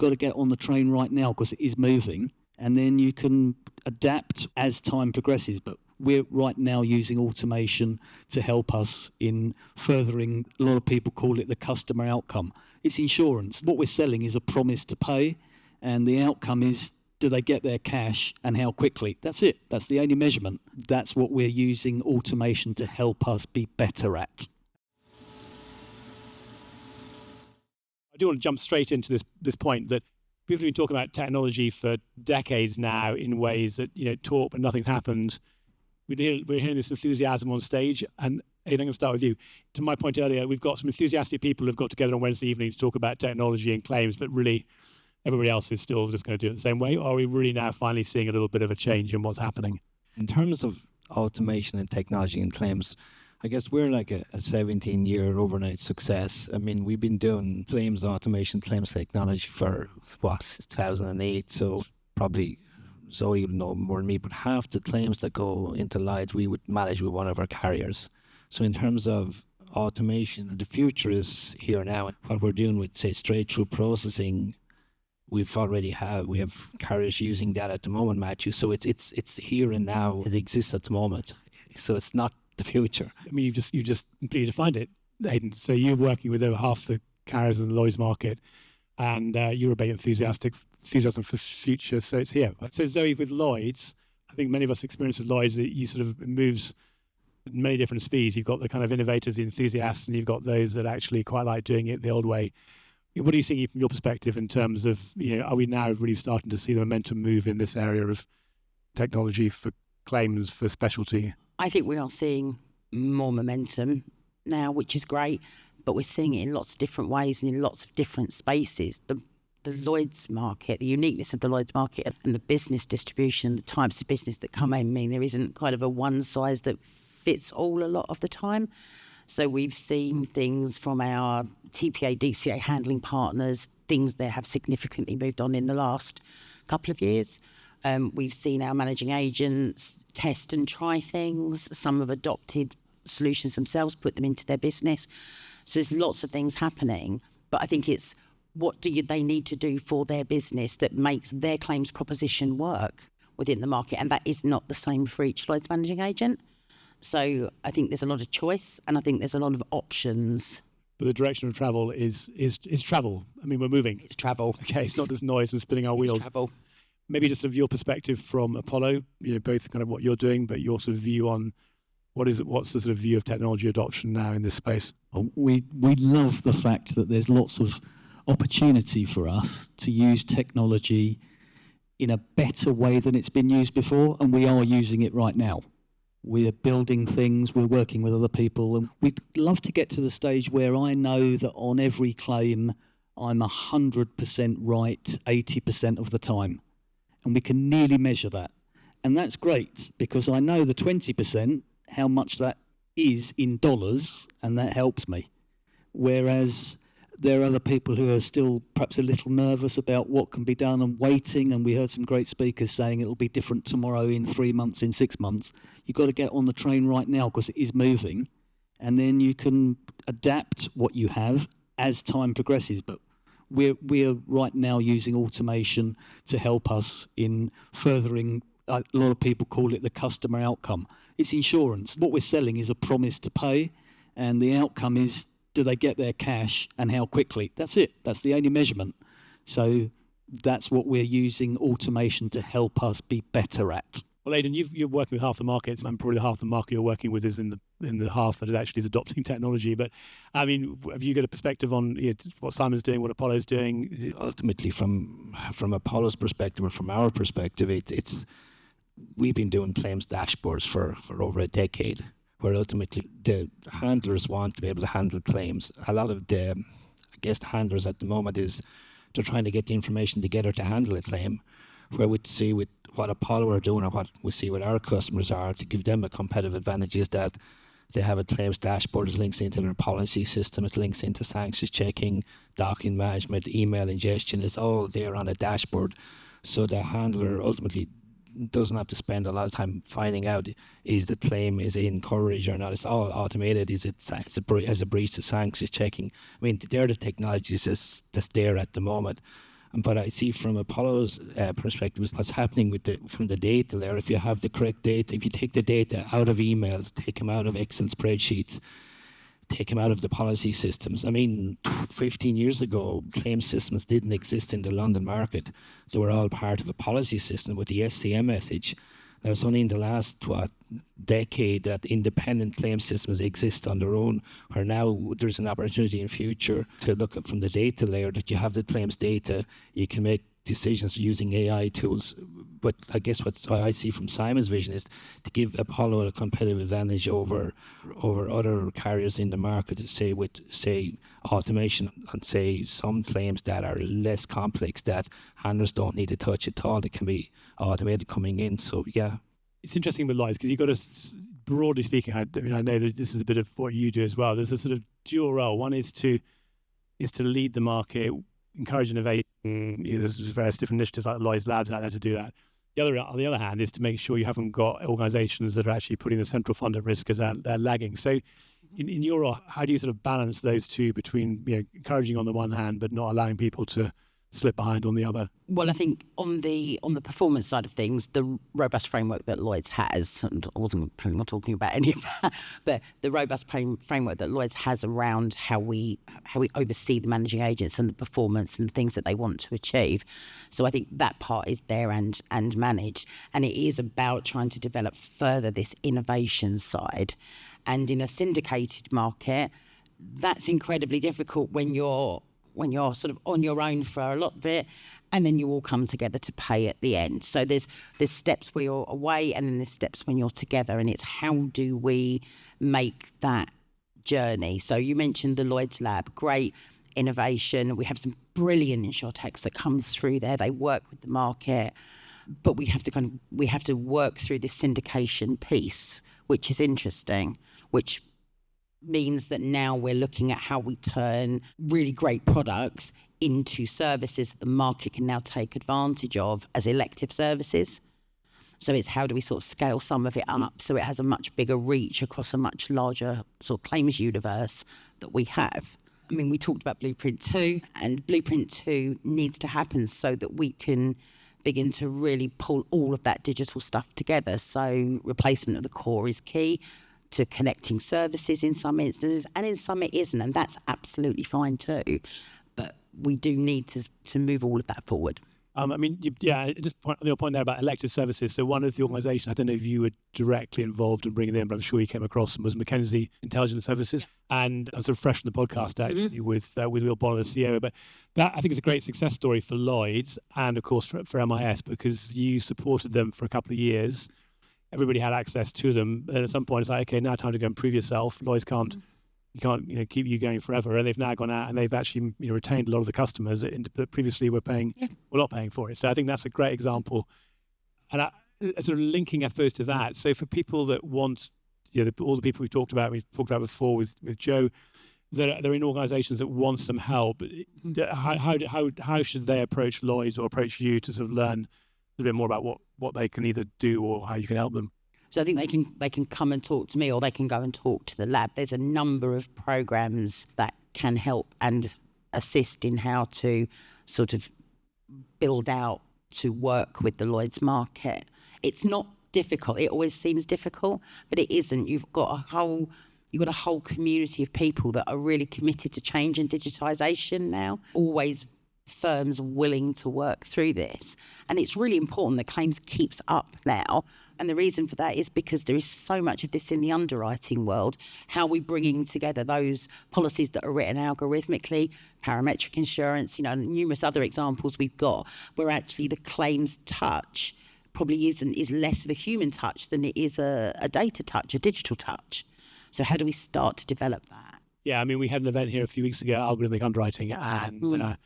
got to get on the train right now because it is moving, and then you can adapt as time progresses. But we're right now using automation to help us in furthering, a lot of people call it the customer outcome. It's insurance. What we're selling is a promise to pay, and the outcome is, do they get their cash and how quickly? That's it. That's the only measurement. That's what we're using automation to help us be better at. I do want to jump straight into this point that people have been talking about technology for decades now in ways that, talk but nothing's happened. We're hearing this enthusiasm on stage, and Aidan, I'm going to start with you. To my point earlier, we've got some enthusiastic people who've got together on Wednesday evening to talk about technology and claims, but really everybody else is still just going to do it the same way. Or are we really now finally seeing a little bit of a change in what's happening? In terms of automation and technology and claims, I guess we're like a 17-year overnight success. I mean, we've been doing claims automation, claims technology for, 2008, so probably Zoe would know more than me, but half the claims that go into Lloyds, we would manage with one of our carriers. So in terms of automation, the future is here now. What we're doing with, say, straight-through processing, we have carriers using that at the moment, Matthew. So it's here and now. It exists at the moment. So it's not the future. I mean, you just completely defined it, Aidan. So you're working with over half the carriers in the Lloyds market, and you're a bit enthusiasm for the future. So it's here. So Zoe, with Lloyds, I think many of us experience with Lloyds that you sort of moves at many different speeds. You've got the kind of innovators, the enthusiasts, and you've got those that actually quite like doing it the old way. What are you seeing from your perspective in terms of, are we now really starting to see the momentum move in this area of technology for claims, for specialty? I think we are seeing more momentum now, which is great, but we're seeing it in lots of different ways and in lots of different spaces. The Lloyds market, the uniqueness of the Lloyds market and the business distribution, the types of business that come in, mean there isn't kind of a one size that fits all a lot of the time. So we've seen things from our TPA, DCA handling partners, things that have significantly moved on in the last couple of years. We've seen our managing agents test and try things. Some have adopted solutions themselves, put them into their business. So there's lots of things happening, but I think it's what they need to do for their business that makes their claims proposition work within the market. And that is not the same for each Lloyds managing agent. So I think there's a lot of choice, and I think there's a lot of options. But the direction of travel is travel. I mean, we're moving. It's travel. Okay, it's not just noise and spinning our wheels. It's travel. Maybe just of your perspective from Apollo, both kind of what you're doing, but your sort of view on what's the sort of view of technology adoption now in this space? We love the fact that there's lots of opportunity for us to use technology in a better way than it's been used before, and we are using it right now. We're building things, we're working with other people, and we'd love to get to the stage where I know that on every claim I'm 100% right 80% of the time. And we can nearly measure that. And that's great, because I know the 20%, how much that is in dollars, and that helps me. Whereas there are other people who are still perhaps a little nervous about what can be done and waiting, and we heard some great speakers saying it'll be different tomorrow, in 3 months, in 6 months. You've got to get on the train right now because it is moving, and then you can adapt what you have as time progresses. But we're right now using automation to help us in furthering, a lot of people call it the customer outcome. It's insurance. What we're selling is a promise to pay, and the outcome is, do they get their cash and how quickly? That's it. That's the only measurement. So that's what we're using automation to help us be better at. Well, Aidan, you're working with half the markets, and probably half the market you're working with is in the half that actually is adopting technology. But I mean, have you got a perspective on what Simon's doing, what Apollo's doing? Ultimately, from Apollo's perspective, or from our perspective, we've been doing claims dashboards for over a decade, where ultimately the handlers want to be able to handle claims. A lot of the handlers at the moment is they're trying to get the information together to handle a claim, where we'd see with what Apollo are doing, or what we see with our customers are, to give them a competitive advantage, is that they have a claims dashboard that links into their policy system, it links into sanctions checking, document management, email ingestion. It's all there on a dashboard. So the handler ultimately doesn't have to spend a lot of time finding out, is the claim is in coverage or not. It's all automated. Is it has a breach of sanctions checking? I mean, they're the technologies that's there at the moment. And what I see from Apollo's perspective is what's happening from the data layer. If you have the correct data, if you take the data out of emails, take them out of Excel spreadsheets, take them out of the policy systems. I mean, 15 years ago, claim systems didn't exist in the London market. They were all part of a policy system with the SCM message. Now, it's only in the last, decade that independent claim systems exist on their own, where now there's an opportunity in future to look at from the data layer that you have the claims data, you can make decisions using AI tools. But I guess what I see from Simon's vision is to give Apollo a competitive advantage over other carriers in the market, say automation and say some claims that are less complex that handlers don't need to touch at all. That can be automated coming in. So yeah. It's interesting with Lloyds because you've got to, broadly speaking, I know that this is a bit of what you do as well. There's a sort of dual role. One is to lead the market, encourage innovation. There's various different initiatives like Lloyds Labs out there to do that. On the other hand, is to make sure you haven't got organisations that are actually putting the central fund at risk as they're lagging. So, in your role, how do you sort of balance those two between encouraging on the one hand, but not allowing people to slip behind on the other? Well, I think on the performance side of things, the robust framework that Lloyds has, and I wasn't planning on talking about any of that, but the robust framework that Lloyds has around how we oversee the managing agents and the performance and the things that they want to achieve. So I think that part is there and managed, and it is about trying to develop further this innovation side. And in a syndicated market, that's incredibly difficult when you're sort of on your own for a lot of it, and then you all come together to pay at the end. So there's steps where you're away, and then there's steps when you're together, and it's how do we make that journey. So you mentioned the Lloyds Lab, great innovation. We have some brilliant insurtechs that comes through there. They work with the market, but we have to work through this syndication piece, which is interesting, which means that now we're looking at how we turn really great products into services that the market can now take advantage of as elective services. So it's how do we sort of scale some of it up so it has a much bigger reach across a much larger sort of claims universe that we have. I mean, we talked about Blueprint 2, and Blueprint 2 needs to happen so that we can begin to really pull all of that digital stuff together. So replacement of the core is key to connecting services in some instances, and in some it isn't, and that's absolutely fine too. But we do need to move all of that forward. I mean, just on your point there about elective services. So one of the organisations, I don't know if you were directly involved in bringing it in, but I'm sure you came across them, was Mackenzie Intelligence Services. And I'm sort of fresh on the podcast actually with Will Bonner, the CEO. But that I think is a great success story for Lloyds and of course for MIS, because you supported them for a couple of years. Everybody had access to them, and at some point it's like, okay, now time to go and prove yourself. Lloyds can't keep you going forever, and they've now gone out and they've actually retained a lot of the customers that previously were not paying for it. So I think that's a great example, and sort of linking, I suppose, to that. So for people that want, all the people we talked about before with Joe, that are in organisations that want some help, how should they approach Lloyds or approach you to sort of learn a bit more about what they can either do or how you can help them? So I think they can come and talk to me, or they can go and talk to the lab. There's a number of programs that can help and assist in how to sort of build out to work with the Lloyds market. It's not difficult. It always seems difficult, but it isn't. You've got a whole community of people that are really committed to change and digitisation now. Always firms willing to work through this, and it's really important that claims keeps up now. And the reason for that is because there is so much of this in the underwriting world. How are we bringing together those policies that are written algorithmically, parametric insurance, numerous other examples we've got, where actually the claims touch probably is less of a human touch than it is a data touch, a digital touch. So how do we start to develop that? Yeah, I mean, we had an event here a few weeks ago, algorithmic underwriting, and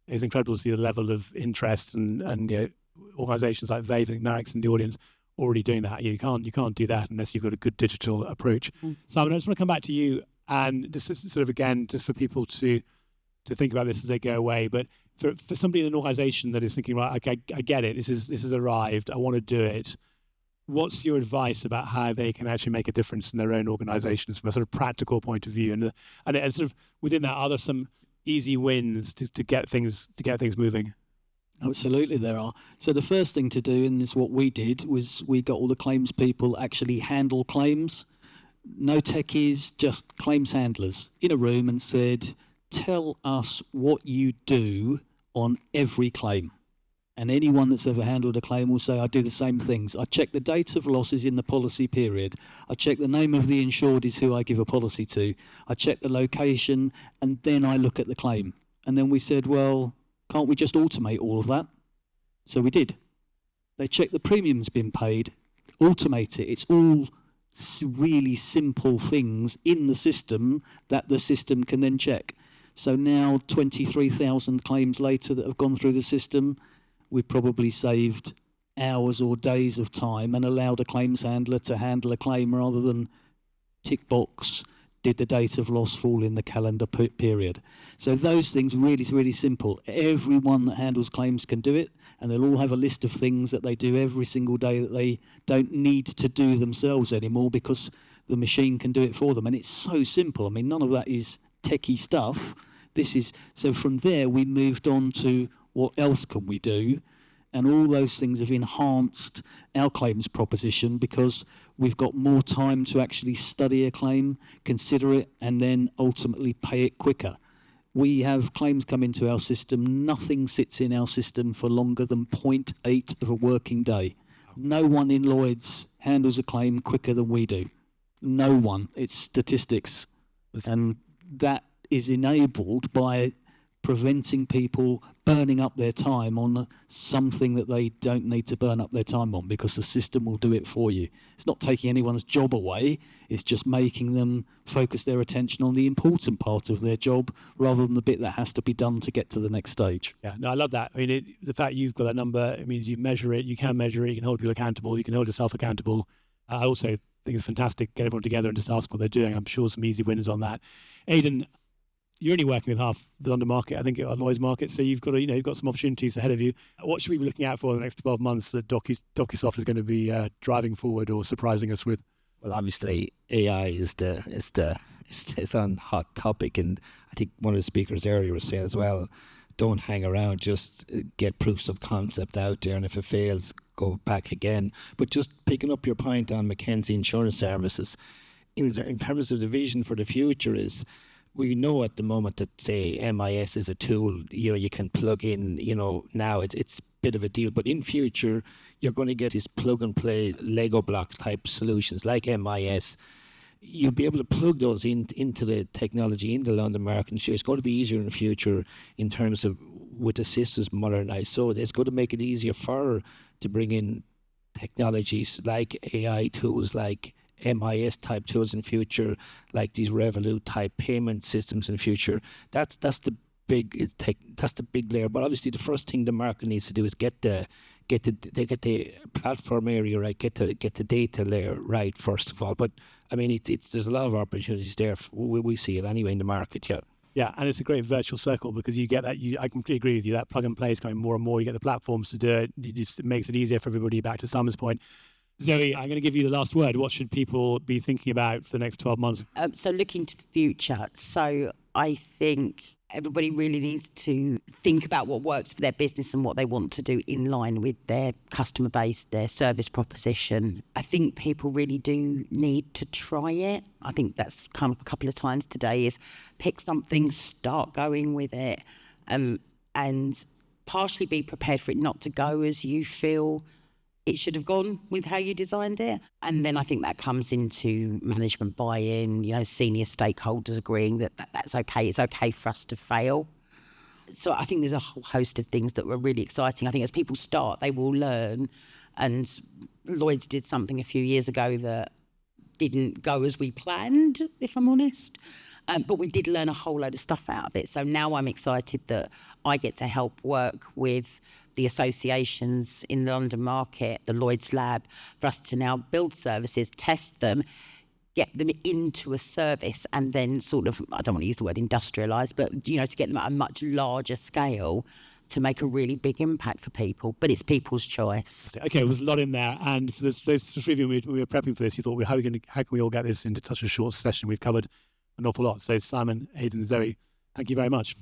it's incredible to see the level of interest and organisations like Vave and Marix in the audience already doing that. You can't do that unless you've got a good digital approach. Simon, I just want to come back to you and just sort of again, just for people to think about this as they go away. But for somebody in an organisation that is thinking, right, okay, I get it. This has arrived. I want to do it. What's your advice about how they can actually make a difference in their own organisations from a sort of practical point of view? And sort of within that, are there some easy wins to get things moving? Absolutely, there are. So the first thing to do, and is what we did, was we got all the claims people actually handle claims. No techies, just claims handlers in a room, and said, tell us what you do on every claim. And anyone that's ever handled a claim will say, I do the same things. I check the date of losses in the policy period. I check the name of the insured is who I give a policy to. I check the location, and then I look at the claim. And then we said, well, can't we just automate all of that? So we did. They check the premium's been paid, automate it. It's all really simple things in the system that the system can then check. So now 23,000 claims later that have gone through the system, we've probably saved hours or days of time and allowed a claims handler to handle a claim rather than tick box, did the date of loss fall in the calendar period. So those things really, really simple. Everyone that handles claims can do it, and they'll all have a list of things that they do every single day that they don't need to do themselves anymore because the machine can do it for them. And it's so simple. I mean, none of that is techie stuff. So from there we moved on to what else can we do? And all those things have enhanced our claims proposition because we've got more time to actually study a claim, consider it, and then ultimately pay it quicker. We have claims come into our system. Nothing sits in our system for longer than 0.8 of a working day. No one in Lloyds handles a claim quicker than we do. No one. It's statistics. And that is enabled by preventing people burning up their time on something that they don't need to burn up their time on because the system will do it for you. It's not taking anyone's job away, it's just making them focus their attention on the important part of their job rather than the bit that has to be done to get to the next stage. Yeah, no, I love that. I mean, the fact you've got that number, it means you measure it, you can measure it, you can hold people accountable, you can hold yourself accountable. I also think it's fantastic, get everyone together and just ask what they're doing. I'm sure some easy winners on that. Aidan, you're only working with half the London market, I think, at Lloyd's market, so you've got you've got some opportunities ahead of you. What should we be looking out for in the next 12 months that DOCOsoft is going to be driving forward or surprising us with? Well, obviously, AI is on hot topic, and I think one of the speakers earlier was saying as well, don't hang around, just get proofs of concept out there, and if it fails, go back again. But just picking up your point on Mackenzie Insurance Services, in terms of the vision for the future is, we know at the moment that, say, MIS is a tool, you can plug in, now it's a bit of a deal, but in future, you're going to get these plug and play Lego blocks type solutions like MIS. You'll be able to plug those into the technology in the London market. And it's going to be easier in the future in terms of with the systems modernized. So it's going to make it easier to bring in technologies like AI tools, like MIS type tools in future, like these Revolut type payment systems in future. That's the big layer. But obviously, the first thing the market needs to do is get the platform area right, get the data layer right first of all. But I mean, there's a lot of opportunities there. We see it anyway in the market. Yeah. Yeah, and it's a great virtual circle because you get that. I completely agree with you. That plug and play is coming more and more. You get the platforms to do it. It makes it easier for everybody. Back to Simon's point. Zoe, I'm going to give you the last word. What should people be thinking about for the next 12 months? So looking to the future. So I think everybody really needs to think about what works for their business and what they want to do in line with their customer base, their service proposition. I think people really do need to try it. I think that's come up a couple of times today, is pick something, start going with it, and partially be prepared for it not to go as you feel it should have gone with how you designed it. And then I think that comes into management buy-in, senior stakeholders agreeing that that's okay. It's okay for us to fail. So I think there's a whole host of things that were really exciting. I think as people start, they will learn. And Lloyds did something a few years ago that didn't go as we planned, if I'm honest. But we did learn a whole load of stuff out of it. So now I'm excited that I get to help work with the associations in the London market, the Lloyds Lab, for us to now build services, test them, get them into a service, and then sort of, I don't want to use the word industrialise, but, to get them at a much larger scale to make a really big impact for people. But it's people's choice. Okay, there's a lot in there. And for those three of you, we were prepping for this, you thought, how can we all get this into such a short session? We've covered an awful lot. So Simon, Aidan, Zoe, thank you very much.